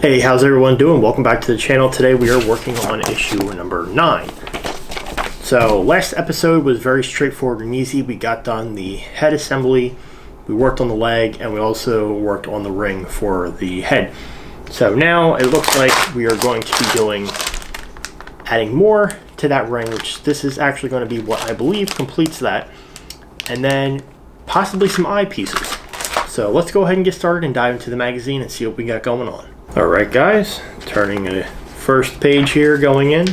Hey, how's everyone doing? Welcome back to the channel. Today we are working on issue number 9. So last episode was very straightforward and easy. We got done the head assembly, we worked on the leg, and we also worked on the ring for the head. So now it looks like we are going to be adding more to that ring, which this is actually going to be what I believe completes that, and then possibly some eyepieces. So let's go ahead and get started and dive into the magazine and see what we got going on. Alright guys, turning the first page here, going in.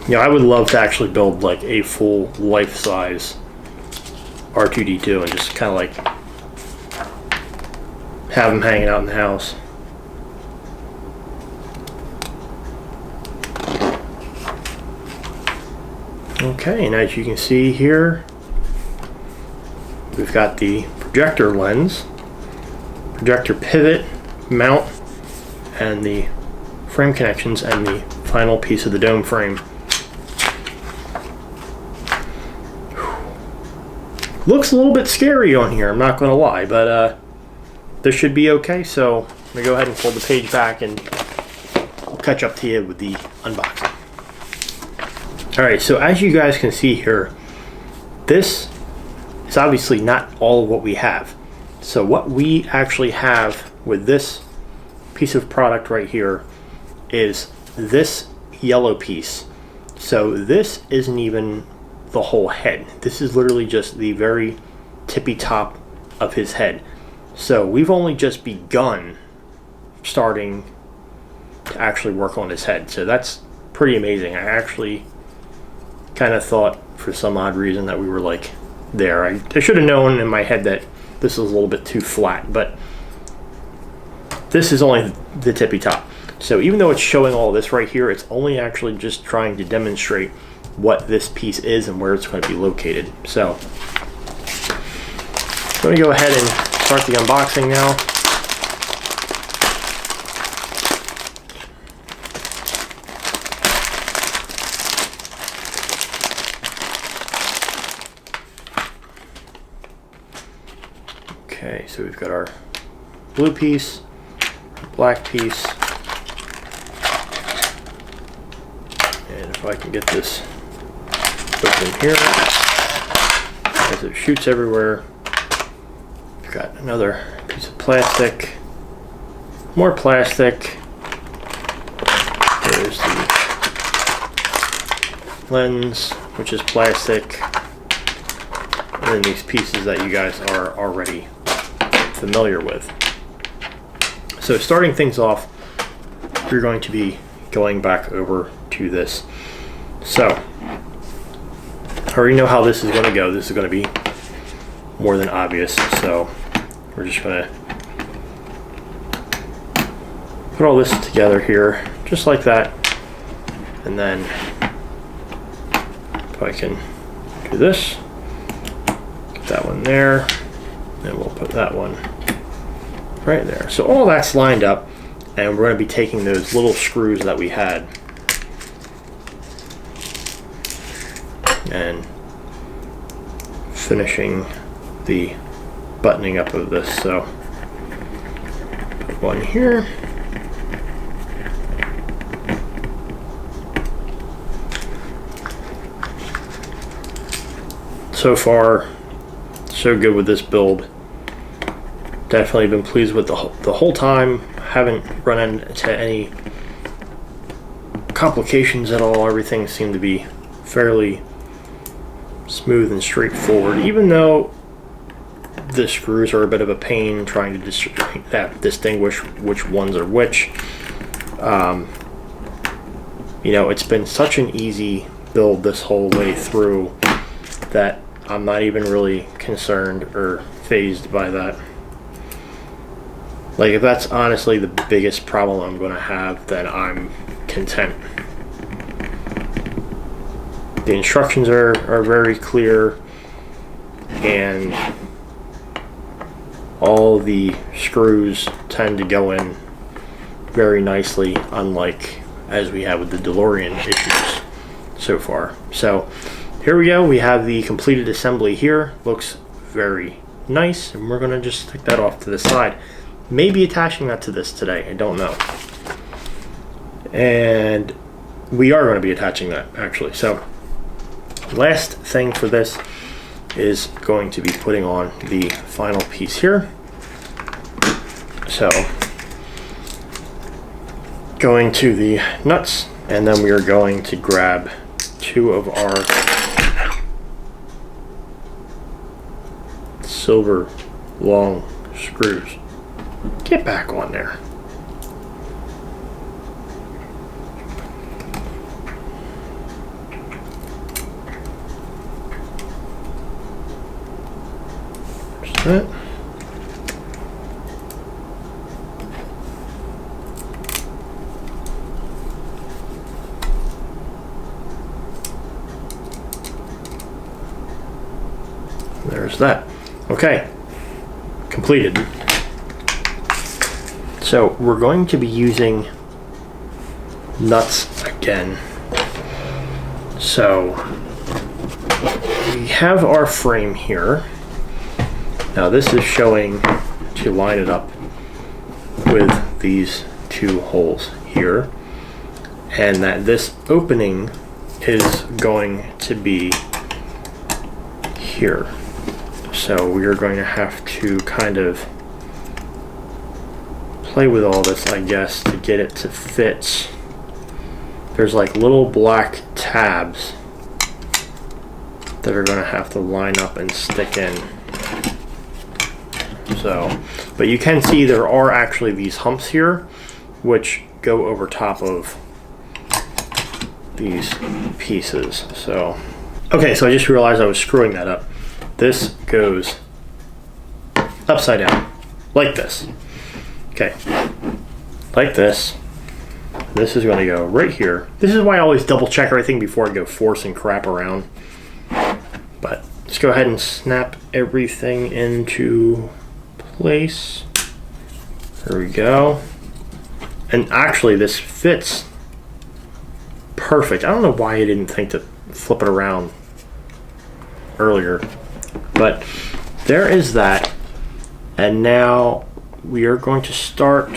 Yeah, I would love to actually build like a full life-size R2-D2 and just kind of like have them hanging out in the house. Okay, and as you can see here, we've got the projector lens, projector pivot, mount, and the frame connections, and the final piece of the dome frame. Looks a little bit scary on here, I'm not going to lie, but this should be okay. So I'm going to go ahead and fold the page back and I'll catch up to you with the unboxing. Alright, so as you guys can see here, this is obviously not all of what we have. So what we actually have with this piece of product right here is this yellow piece. So this isn't even the whole head. This is literally just the very tippy top of his head. So we've only just begun starting to actually work on his head. So that's pretty amazing. I actually kind of thought for some odd reason that we were like there. I should have known in my head that this was a little bit too flat, but this is only the tippy top. So even though it's showing all this right here, it's only actually just trying to demonstrate what this piece is and where it's going to be located. So I'm going to go ahead and start the unboxing now. Okay, so we've got our blue piece, black piece, and if I can get this open here, as it shoots everywhere, we've got another piece of plastic, more plastic, there's the lens, which is plastic, and then these pieces that you guys are already familiar with. So starting things off, we're going to be going back over to this. So I already know how this is going to go. This is going to be more than obvious. So we're just going to put all this together here, just like that. And then if I can do this, get that one there, and we'll put that one right there. So all that's lined up, and we're going to be taking those little screws that we had and finishing the buttoning up of this. So put one here, so far so good with this build. Definitely been pleased with the whole time. Haven't run into any complications at all. Everything seemed to be fairly smooth and straightforward, even though the screws are a bit of a pain trying to distinguish which ones are which. You know, it's been such an easy build this whole way through that I'm not even really concerned or fazed by that. Like, if that's honestly the biggest problem I'm going to have, then I'm content. The instructions are very clear, and all the screws tend to go in very nicely, unlike as we have with the DeLorean issues so far. So here we go. We have the completed assembly here. Looks very nice, and we're going to just stick that off to the side. Maybe attaching that to this today. I don't know. And we are going to be attaching that, actually. So last thing for this is going to be putting on the final piece here. So going to the nuts, and then we are going to grab 2 of our silver long screws. Get back on there. There's that. There's that. Okay, completed. So we're going to be using nuts again. So we have our frame here. Now this is showing to line it up with these 2 holes here, and that this opening is going to be here. So we are going to have to kind of play with all this, I guess, to get it to fit. There's like little black tabs that are going to have to line up and stick in. So, but you can see there are actually these humps here which go over top of these pieces. So, okay, so I just realized I was screwing that up. This goes upside down, like this. Okay, like this. This is going to go right here. This is why I always double check everything before I go forcing crap around. But let's go ahead and snap everything into place. There we go. And actually this fits perfect. I don't know why I didn't think to flip it around earlier. But there is that, and now we are going to start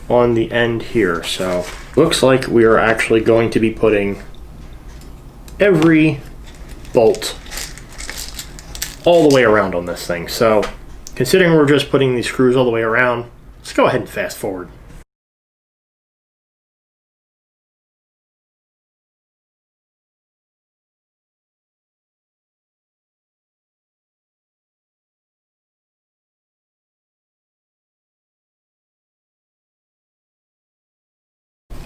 on the end here. So looks like we are actually going to be putting every bolt all the way around on this thing. So considering we're just putting these screws all the way around, let's go ahead and fast forward.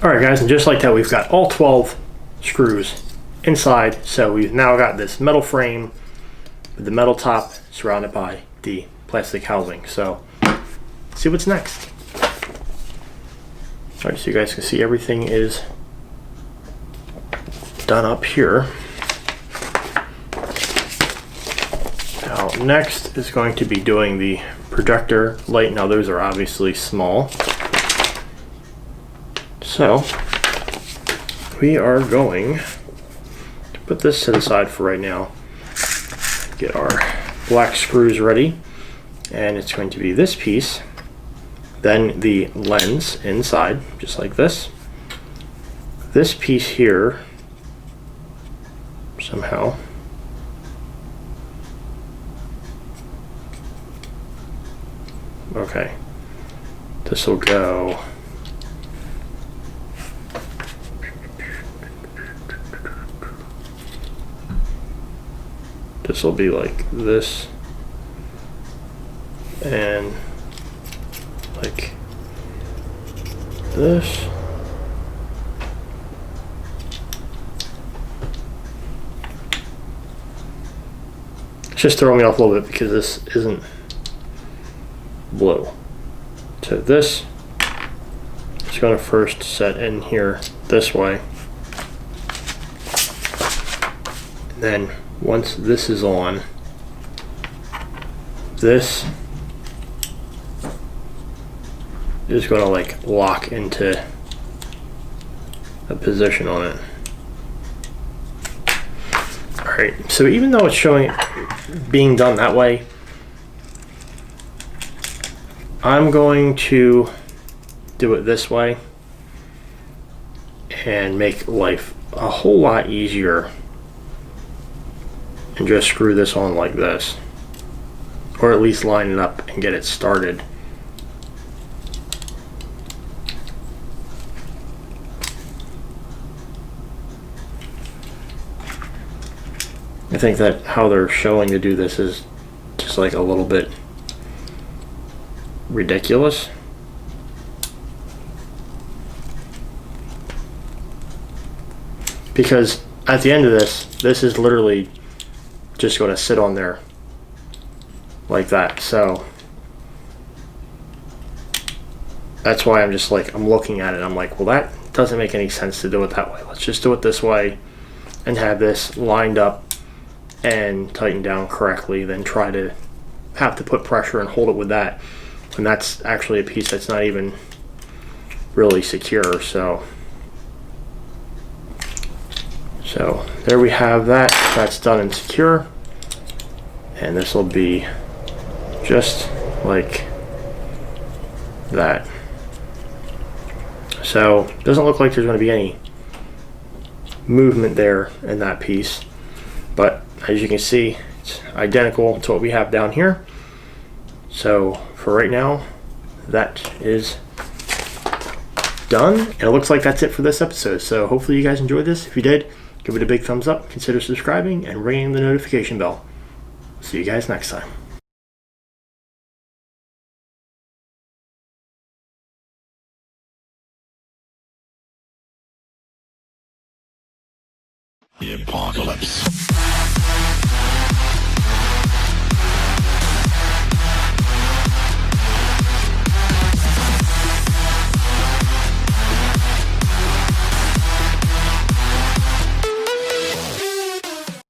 Alright guys, and just like that, we've got all 12 screws inside. So we've now got this metal frame with the metal top surrounded by the plastic housing. So let's see what's next. Alright, so you guys can see everything is done up here. Now next is going to be doing the projector light. Now those are obviously small. So we are going to put this to the side for right now. Get our black screws ready, and it's going to be this piece, then the lens inside, just like this. This piece here, somehow. Okay, this will go. This will be like this, and like this. It's just throwing me off a little bit because this isn't blue. So this is going to first set in here this way. And then once this is on, this is going to like lock into a position on it. Alright, so even though it's showing it being done that way, I'm going to do it this way and make life a whole lot easier and just screw this on like this, or at least line it up and get it started. I think that how they're showing to do this is just like a little bit ridiculous. Because at the end of this is literally just going to sit on there like that. So that's why I'm just like, I'm looking at it, I'm like, well, that doesn't make any sense to do it that way. Let's just do it this way and have this lined up and tightened down correctly, then try to have to put pressure and hold it with that. And that's actually a piece that's not even really secure. So there we have that. That's done and secure. And this will be just like that. So it doesn't look like there's going to be any movement there in that piece. But as you can see, it's identical to what we have down here. So for right now, that is done. And it looks like that's it for this episode. So hopefully you guys enjoyed this. If you did, give it a big thumbs up, consider subscribing, and ringing the notification bell. See you guys next time. The apocalypse.